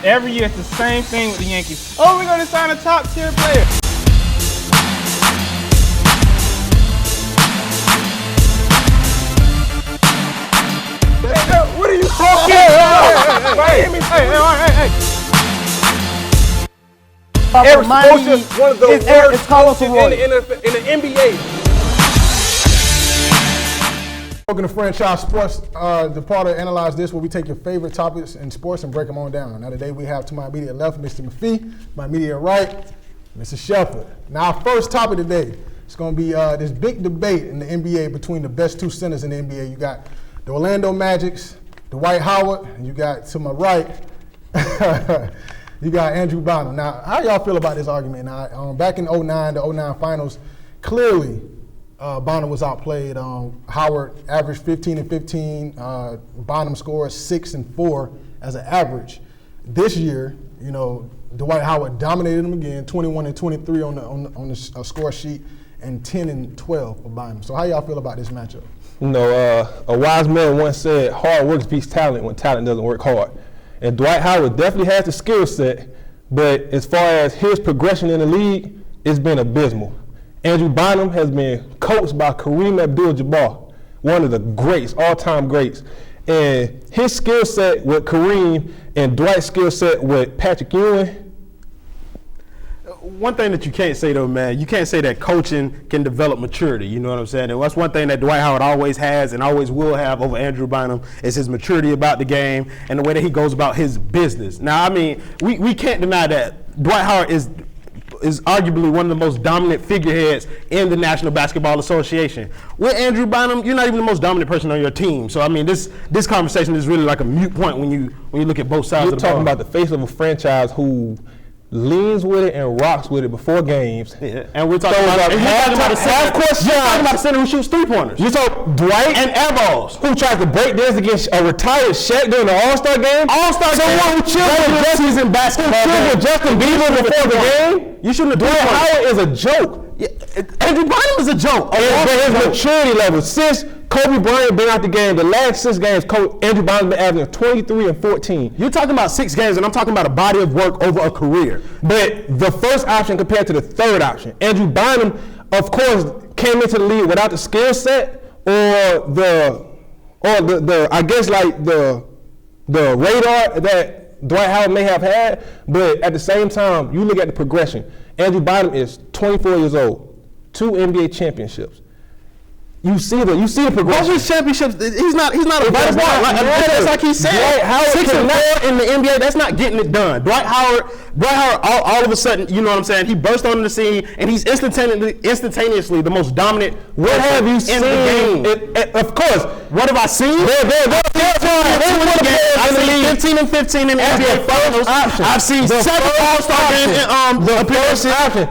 Every year it's the same thing with the Yankees. Oh, we're going to sign a top tier player. Hey, what are you talking about? Hey. Erik Spoelstra, one of the worst coaches in the NBA. Welcome to Franchise Sports, the part of Analyze This, where we take your favorite topics in sports and break them on down. Now today we have to my immediate left, Mr. Maffei, my immediate right, Mr. Shelford. Now our first topic today is going to be this big debate in the NBA between the best two centers in the NBA. You got the Orlando Magic's Dwight Howard, and you got to my right, you got Andrew Bynum. Now, how y'all feel about this argument? Now, back in the 09 finals, clearly Bynum was outplayed. Howard averaged 15 and 15. Bynum scored 6 and 4 as an average. This year, you know, Dwight Howard dominated him again, 21 and 23 on the score sheet, and 10 and 12 for Bynum. So how y'all feel about this matchup? You know, a wise man once said, hard work beats talent when talent doesn't work hard. And Dwight Howard definitely has the skill set, but as far as his progression in the league, it's been abysmal. Andrew Bynum has been coached by Kareem Abdul-Jabbar, one of the greats, all-time greats. And his skill set with Kareem and Dwight's skill set with Patrick Ewing. One thing that you can't say though, man, you can't say that coaching can develop maturity, you know what I'm saying? And that's one thing that Dwight Howard always has and always will have over Andrew Bynum is his maturity about the game and the way that he goes about his business. Now, I mean, we can't deny that Dwight Howard is arguably one of the most dominant figureheads in the National Basketball Association. With Andrew Bynum, you're not even the most dominant person on your team. So I mean, this conversation is really like a moot point when you look at both sides of the ball. You're talking about the face of a franchise who leans with it and rocks with it before games. Yeah. And we're talking about a center who shoots three-pointers. You talk Dwight and air balls. Who tried to break dance against a retired Shaq during the All-Star game? Someone who chilled with season basketball. Justin Bieber before the game? You shouldn't have Dwight Howard is a joke. Yeah, Andrew Bynum is a joke. His maturity level, since Kobe Bryant been out the game, the last 6 games, Andrew Bynum been averaging 23 and 14. You're talking about 6 games, and I'm talking about a body of work over a career. But the first option compared to the third option, Andrew Bynum, of course, came into the league without the skill set or the radar that Dwight Howard may have had. But at the same time, you look at the progression. Andrew Bynum is 24 years old, 2 NBA championships. You see the progression. Both his championships, he's not a better player. That's like he said. 6 and 4 in the NBA, that's not getting it done. Dwight Howard, all of a sudden, you know what I'm saying? He burst onto the scene, and he's instantaneously the most dominant. What have you seen? In the game? Of course. What have I seen? I've seen 15 and 15 in the NBA Finals. I've seen 7 All-Star games in appearances. I've seen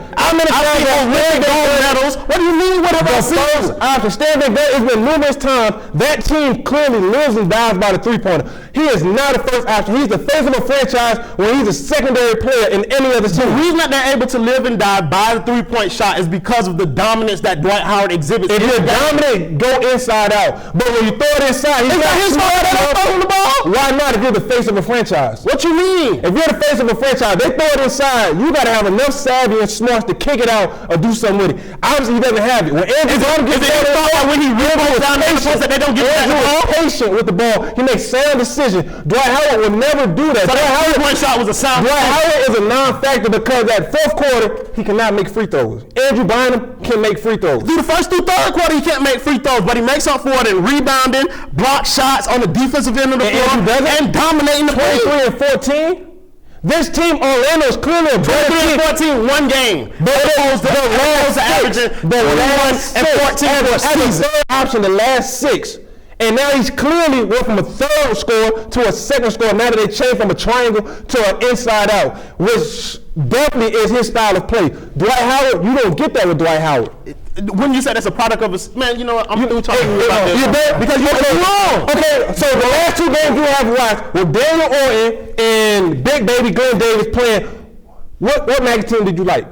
Olympic gold medals. What do you mean? What have I seen? It's been numerous times that team clearly lives and dies by the three-pointer. He is not a first option. He's the face of a franchise when he's a secondary player in any other team. The reason that they're able to live and die by the three-point shot is because of the dominance that Dwight Howard exhibits. If you're dominant, go inside out. But when you throw it inside, he's not his fault that throwing the ball. Why not if you're the face of a franchise? What you mean? If you're the face of a franchise, they throw it inside. You got to have enough savvy and smarts to kick it out or do something with it. Obviously, he doesn't have it. When Andrew Bynum gets when he really down there, that they don't get the ball. Patient with the ball. He makes sound decisions. Dwight Howard would never do that. So that three-point shot was a sound. Dwight Howard is a non-factor because that fourth quarter he cannot make free throws. Andrew Bynum can make free throws. Through the first through third quarter, he can't make free throws, but he makes up for it in rebounding, block shots on the defensive end of the floor, and dominating the paint. 23 and 14. This team, Orlando, is clearly a better team. 14, one game. But the averaging 31 and 14 for a season. Third option, the last 6. And now he's clearly went from a third score to a second score. Now that they changed from a triangle to an inside out, which definitely is his style of play. Dwight Howard, you don't get that with Dwight Howard. When you say that's a product of a man, you know what? I'm through talking about this. Because you're wrong. Okay, so the last 2 games you have watched with Daniel Orton and Big Baby Glenn Davis playing, what Magic team did you like?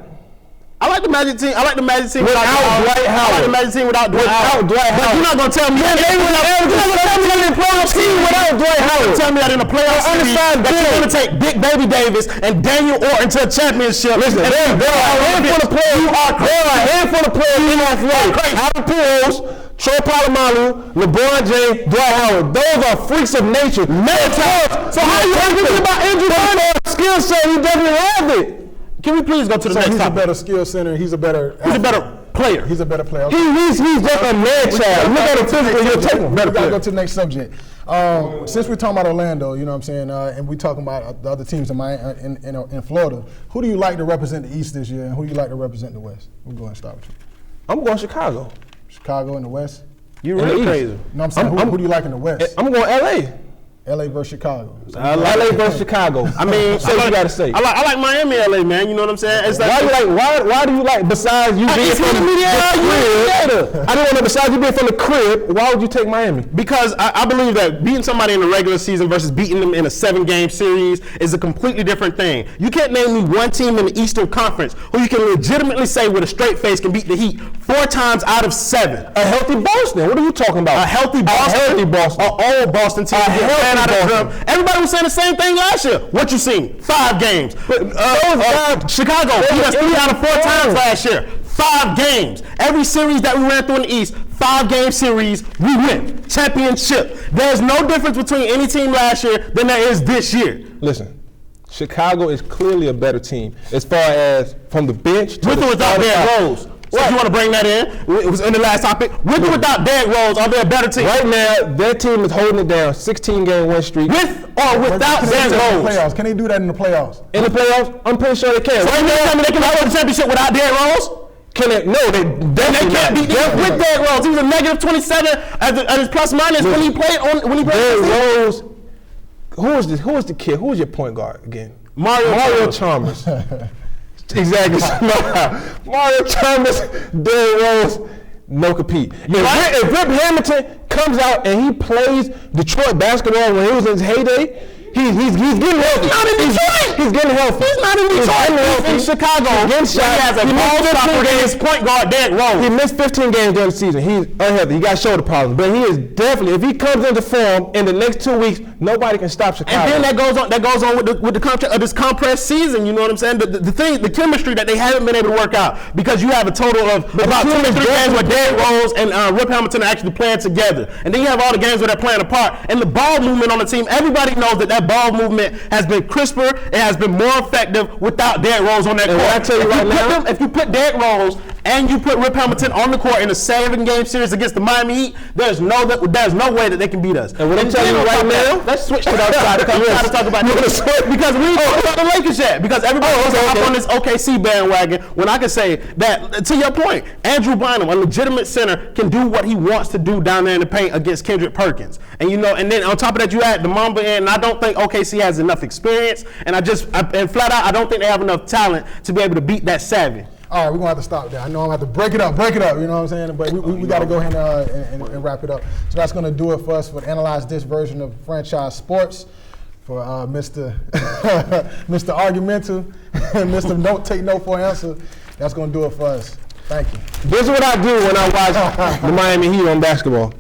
I like the Magic team. I like the Magic team Without Dwight Howard. I like the Magic team without Dwight Howard. Dwight But Howard. you're not gonna tell me that. You're not gonna tell me that in the playoff series without Dwight Howard. Tell me that in the playoff series that you're gonna take Big Baby Davis and Daniel Orton to a championship. Listen, there are a handful of players. There are a handful of players in that play. Albert Pujols, Troy Polamalu, LeBron James, Dwight Howard. Those are freaks of nature. So how are you thinking about Andrew Bynum? Skill set, he doesn't have it. Can we please go to the So next he's a topic? better skill center. He's a better player. He's a better player. Okay. He's just a man child. Look at him physically. You'll take him. We Better gotta player. go to the next subject. Since we're talking about Orlando, you know what I'm saying, and we're talking about the other teams in Florida, who do you like to represent the East this year, and who do you like to represent the West? We'll go ahead and start with you. I'm going Chicago. Chicago in the West? You're In the really East. crazy. No, I'm saying, who do you like in the West? I'm going LA. LA versus Chicago. LA versus Chicago. I mean, say what you gotta say. I like Miami, LA, man. You know what I'm saying? It's Why do you like besides you being it's from the the media, crib? I don't want to besides you being from the crib. Why would you take Miami? Because I believe that beating somebody in the regular season versus beating them in a 7-game series is a completely different thing. You can't name me one team in the Eastern Conference who you can legitimately say with a straight face can beat the Heat 4 times out of 7. A healthy Boston. What are you talking about? A healthy Boston. A healthy Boston. An old Boston team. A healthy Out of Boston. drum. Everybody was saying the same thing last year. What you seen? 5 games. Chicago beat us 3 out of 4 times last year. 5 games. Every series that we ran through in the East, 5-game series, we win. Championship. There's no difference between any team last year than there is this year. Listen, Chicago is clearly a better team as far as from the bench to With the or without starting Derrick five. Rose. So you want to bring that in? It was in the last topic. With or without Derrick Rose, are they a better team? Right now, their team is holding it down. 16-game win streak. With or without Can they do that in Derrick the Rose? playoffs? Can they do that in the playoffs? In the playoffs, I'm pretty sure they can. Right now, tell me they can win the championship without Derrick Rose? Can they? No, they They definitely can't beat them with Derrick Rose. He was a negative 27 at his plus minus when he played Derrick Rose. Who is the kid? Who is your point guard again? Mario Chalmers. Exactly. Mario Chalmers, Derrick Rose, no compete. If Rip Hamilton comes out and he plays Detroit basketball when he was in his heyday, he's getting healthy. He's not in Detroit. He's getting healthy. He's not in Detroit. He's in Chicago. He has a ball stopper against point guard Derrick Rose. He missed 15 games during the season. He's unhealthy. He got shoulder problems. But he is definitely, if he comes into form in the next 2 weeks, nobody can stop Chicago. And then that goes on with the contract of this compressed season. You know what I'm saying? The chemistry that they haven't been able to work out because you have a total of about 2 or 3 games where Derrick Rose and Rip Hamilton are actually playing together, and then you have all the games where they're playing apart. And the ball movement on the team, everybody knows that ball movement has been crisper. It has been more effective without Derrick Rose on that court. I tell you right now, if you put Derrick Rose and you put Rip Hamilton on the court in a 7-game series against the Miami Heat, there's no way that they can beat us. And what I'm telling you right now, let's switch to the other side because we got to talk about this. Because we ain't talking about the Lakers yet. Because everybody wants to hop on this OKC bandwagon when I can say that, to your point, Andrew Bynum, a legitimate center, can do what he wants to do down there in the paint against Kendrick Perkins. And and then on top of that, you add the Mamba in, and I don't think OKC has enough experience, and flat out, I don't think they have enough talent to be able to beat that savvy. All right, we're going to have to stop there. I know I'm going to have to break it up, you know what I'm saying? But we got to go ahead and wrap it up. So that's going to do it for us for Analyze This version of Franchise Sports. For Mr. Mr. Argumentative and Mr. Don't Take No for an Answer, that's going to do it for us. Thank you. this is what I do when I watch the Miami Heat on basketball.